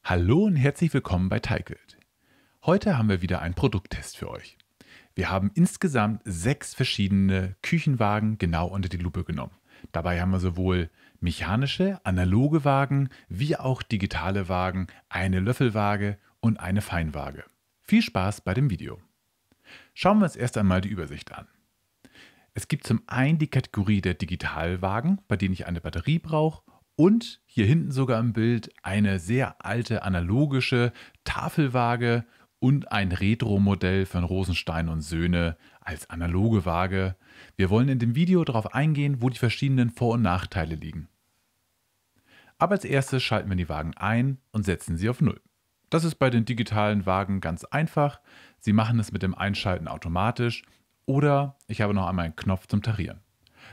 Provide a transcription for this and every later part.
Hallo und herzlich willkommen bei Teichelt. Heute haben wir wieder einen Produkttest für euch. Wir haben insgesamt 6 verschiedene Küchenwagen genau unter die Lupe genommen. Dabei haben wir sowohl mechanische, analoge Wagen wie auch digitale Wagen, eine Löffelwaage und eine Feinwaage. Viel Spaß bei dem Video. Schauen wir uns erst einmal die Übersicht an. Es gibt zum einen die Kategorie der Digitalwagen, bei denen ich eine Batterie brauche, und hier hinten sogar im Bild eine sehr alte analogische Tafelwaage und ein Retro-Modell von Rosenstein und Söhne als analoge Waage. Wir wollen in dem Video darauf eingehen, wo die verschiedenen Vor- und Nachteile liegen. Aber als erstes schalten wir die Wagen ein und setzen sie auf 0. Das ist bei den digitalen Wagen ganz einfach. Sie machen es mit dem Einschalten automatisch oder ich habe noch einmal einen Knopf zum Tarieren.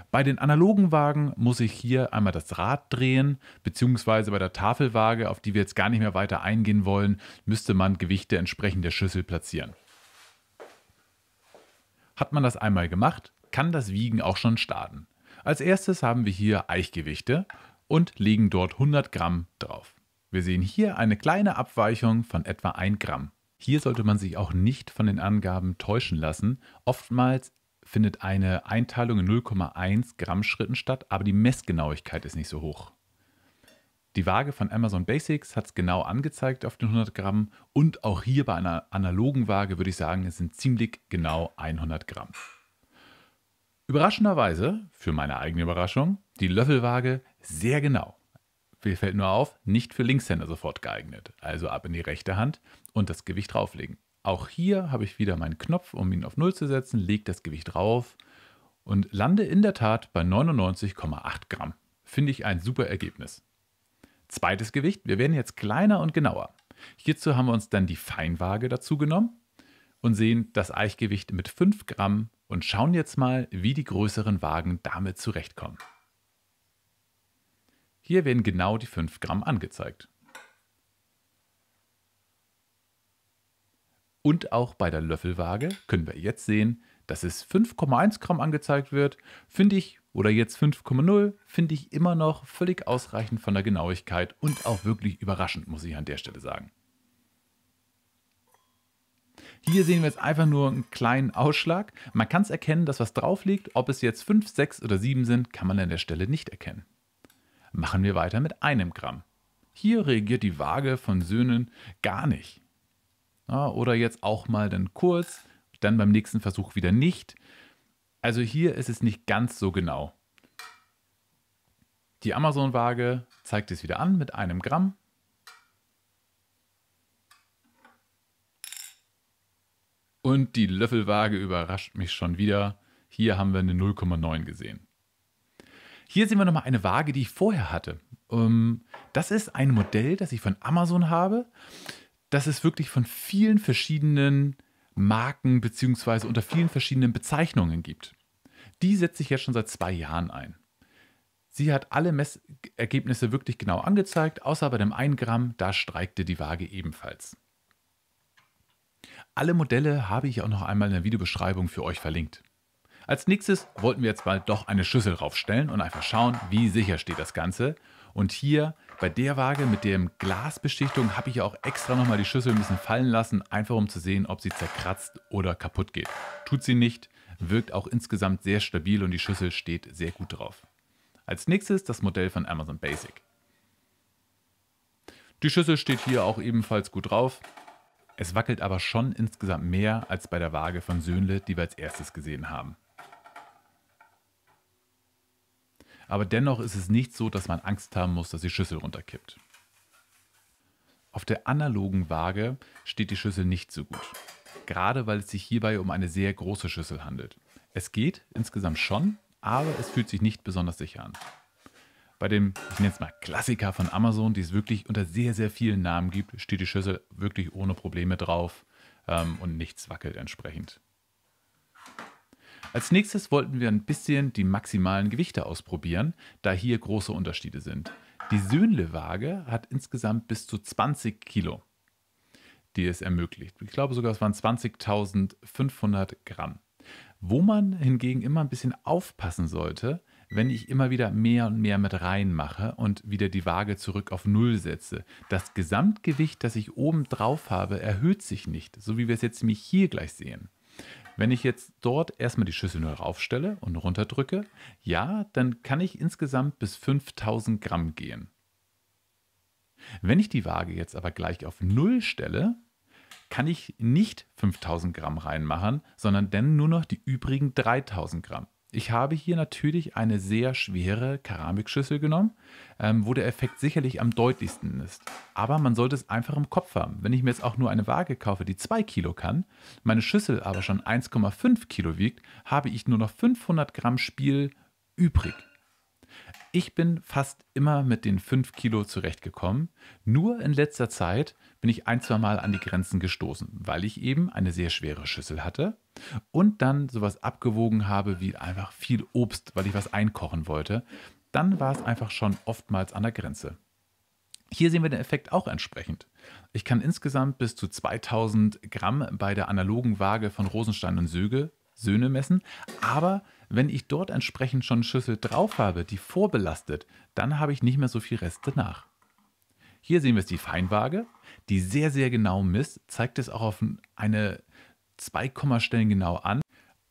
Bei den analogen Wagen muss ich hier einmal das Rad drehen, beziehungsweise bei der Tafelwaage, auf die wir jetzt gar nicht mehr weiter eingehen wollen, müsste man Gewichte entsprechend der Schüssel platzieren. Hat man das einmal gemacht, kann das Wiegen auch schon starten. Als erstes haben wir hier Eichgewichte und legen dort 100 Gramm drauf. Wir sehen hier eine kleine Abweichung von etwa 1 Gramm. Hier sollte man sich auch nicht von den Angaben täuschen lassen. Oftmals findet eine Einteilung in 0,1 Gramm Schritten statt, aber die Messgenauigkeit ist nicht so hoch. Die Waage von Amazon Basics hat es genau angezeigt auf den 100 Gramm und auch hier bei einer analogen Waage würde ich sagen, es sind ziemlich genau 100 Gramm. Überraschenderweise, für meine eigene Überraschung, die Löffelwaage sehr genau. Mir fällt nur auf, nicht für Linkshänder sofort geeignet. Also ab in die rechte Hand und das Gewicht drauflegen. Auch hier habe ich wieder meinen Knopf, um ihn auf 0 zu setzen, lege das Gewicht drauf und lande in der Tat bei 99,8 Gramm. Finde ich ein super Ergebnis. Zweites Gewicht, wir werden jetzt kleiner und genauer. Hierzu haben wir uns dann die Feinwaage dazu genommen und sehen das Eichgewicht mit 5 Gramm und schauen jetzt mal, wie die größeren Wagen damit zurechtkommen. Hier werden genau die 5 Gramm angezeigt. Und auch bei der Löffelwaage können wir jetzt sehen, dass es 5,1 Gramm angezeigt wird. Finde ich, oder jetzt 5,0, finde ich immer noch völlig ausreichend von der Genauigkeit und auch wirklich überraschend, muss ich an der Stelle sagen. Hier sehen wir jetzt einfach nur einen kleinen Ausschlag. Man kann es erkennen, dass was drauf liegt. Ob es jetzt 5, 6 oder 7 sind, kann man an der Stelle nicht erkennen. Machen wir weiter mit 1 Gramm. Hier reagiert die Waage von Söhnen gar nicht. Ja, oder jetzt auch mal dann kurz, dann beim nächsten Versuch wieder nicht. Also hier ist es nicht ganz so genau. Die Amazon-Waage zeigt es wieder an mit 1 Gramm. Und die Löffelwaage überrascht mich schon wieder. Hier haben wir eine 0,9 gesehen. Hier sehen wir nochmal eine Waage, die ich vorher hatte. Das ist ein Modell, das ich von Amazon habe. Das es wirklich von vielen verschiedenen Marken bzw. unter vielen verschiedenen Bezeichnungen gibt. Die setze ich jetzt schon seit 2 Jahren ein. Sie hat alle Messergebnisse wirklich genau angezeigt, außer bei dem 1 Gramm, da streikte die Waage ebenfalls. Alle Modelle habe ich auch noch einmal in der Videobeschreibung für euch verlinkt. Als nächstes wollten wir jetzt bald doch eine Schüssel raufstellen und einfach schauen, wie sicher steht das Ganze. Und hier bei der Waage mit der Glasbeschichtung habe ich auch extra nochmal die Schüssel ein bisschen fallen lassen, einfach um zu sehen, ob sie zerkratzt oder kaputt geht. Tut sie nicht, wirkt auch insgesamt sehr stabil und die Schüssel steht sehr gut drauf. Als nächstes das Modell von Amazon Basic. Die Schüssel steht hier auch ebenfalls gut drauf. Es wackelt aber schon insgesamt mehr als bei der Waage von Söhnle, die wir als erstes gesehen haben. Aber dennoch ist es nicht so, dass man Angst haben muss, dass die Schüssel runterkippt. Auf der analogen Waage steht die Schüssel nicht so gut. Gerade weil es sich hierbei um eine sehr große Schüssel handelt. Es geht insgesamt schon, aber es fühlt sich nicht besonders sicher an. Bei dem, ich nenne es mal Klassiker von Amazon, die es wirklich unter sehr, sehr vielen Namen gibt, steht die Schüssel wirklich ohne Probleme drauf und nichts wackelt entsprechend. Als nächstes wollten wir ein bisschen die maximalen Gewichte ausprobieren, da hier große Unterschiede sind. Die Söhnle-Waage hat insgesamt bis zu 20 Kilo, die es ermöglicht. Ich glaube sogar, es waren 20.500 Gramm. Wo man hingegen immer ein bisschen aufpassen sollte, wenn ich immer wieder mehr und mehr mit reinmache und wieder die Waage zurück auf Null setze. Das Gesamtgewicht, das ich oben drauf habe, erhöht sich nicht, so wie wir es jetzt nämlich hier gleich sehen. Wenn ich jetzt dort erstmal die Schüssel nur raufstelle und runterdrücke, ja, dann kann ich insgesamt bis 5000 Gramm gehen. Wenn ich die Waage jetzt aber gleich auf Null stelle, kann ich nicht 5000 Gramm reinmachen, sondern dann nur noch die übrigen 3000 Gramm. Ich habe hier natürlich eine sehr schwere Keramikschüssel genommen, wo der Effekt sicherlich am deutlichsten ist. Aber man sollte es einfach im Kopf haben. Wenn ich mir jetzt auch nur eine Waage kaufe, die 2 Kilo kann, meine Schüssel aber schon 1,5 Kilo wiegt, habe ich nur noch 500 Gramm Spiel übrig. Ich bin fast immer mit den 5 Kilo zurechtgekommen. Nur in letzter Zeit bin ich ein, zwei Mal an die Grenzen gestoßen, weil ich eben eine sehr schwere Schüssel hatte und dann sowas abgewogen habe wie einfach viel Obst, weil ich was einkochen wollte. Dann war es einfach schon oftmals an der Grenze. Hier sehen wir den Effekt auch entsprechend. Ich kann insgesamt bis zu 2000 Gramm bei der analogen Waage von Rosenstein und Söhne messen, aber wenn ich dort entsprechend schon eine Schüssel drauf habe, die vorbelastet, dann habe ich nicht mehr so viel Reste nach. Hier sehen wir jetzt die Feinwaage, die sehr, sehr genau misst, zeigt es auch auf eine 2 Kommastellen genau an,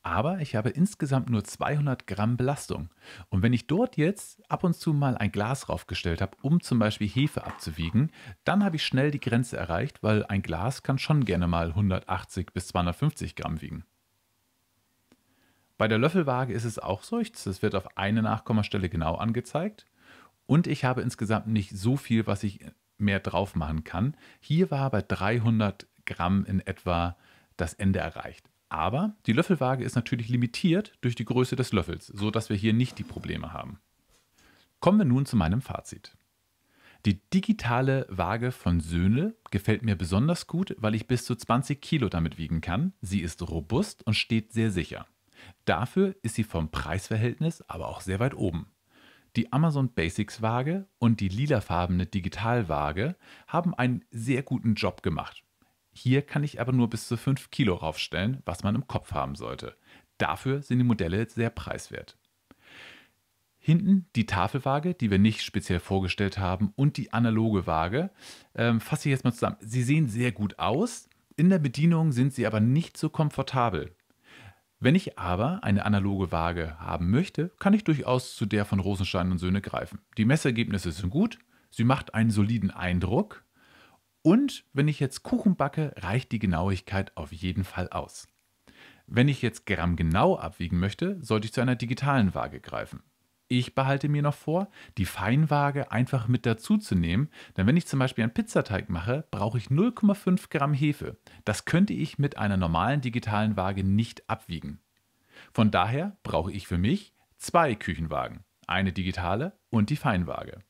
aber ich habe insgesamt nur 200 Gramm Belastung. Und wenn ich dort jetzt ab und zu mal ein Glas raufgestellt habe, um zum Beispiel Hefe abzuwiegen, dann habe ich schnell die Grenze erreicht, weil ein Glas kann schon gerne mal 180 bis 250 Gramm wiegen. Bei der Löffelwaage ist es auch so, es wird auf eine Nachkommastelle genau angezeigt und ich habe insgesamt nicht so viel, was ich mehr drauf machen kann. Hier war bei 300 Gramm in etwa das Ende erreicht. Aber die Löffelwaage ist natürlich limitiert durch die Größe des Löffels, sodass wir hier nicht die Probleme haben. Kommen wir nun zu meinem Fazit. Die digitale Waage von Söhne gefällt mir besonders gut, weil ich bis zu 20 Kilo damit wiegen kann. Sie ist robust und steht sehr sicher. Dafür ist sie vom Preisverhältnis aber auch sehr weit oben. Die Amazon Basics Waage und die lilafarbene Digitalwaage haben einen sehr guten Job gemacht. Hier kann ich aber nur bis zu 5 Kilo raufstellen, was man im Kopf haben sollte. Dafür sind die Modelle sehr preiswert. Hinten die Tafelwaage, die wir nicht speziell vorgestellt haben, und die analoge Waage. Fasse ich jetzt mal zusammen. Sie sehen sehr gut aus, in der Bedienung sind sie aber nicht so komfortabel. Wenn ich aber eine analoge Waage haben möchte, kann ich durchaus zu der von Rosenstein und Söhne greifen. Die Messergebnisse sind gut, sie macht einen soliden Eindruck und wenn ich jetzt Kuchen backe, reicht die Genauigkeit auf jeden Fall aus. Wenn ich jetzt grammgenau abwiegen möchte, sollte ich zu einer digitalen Waage greifen. Ich behalte mir noch vor, die Feinwaage einfach mit dazu zu nehmen, denn wenn ich zum Beispiel einen Pizzateig mache, brauche ich 0,5 Gramm Hefe. Das könnte ich mit einer normalen digitalen Waage nicht abwiegen. Von daher brauche ich für mich 2 Küchenwagen, eine digitale und die Feinwaage.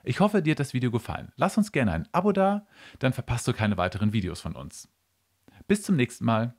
Ich hoffe, dir hat das Video gefallen. Lass uns gerne ein Abo da, dann verpasst du keine weiteren Videos von uns. Bis zum nächsten Mal.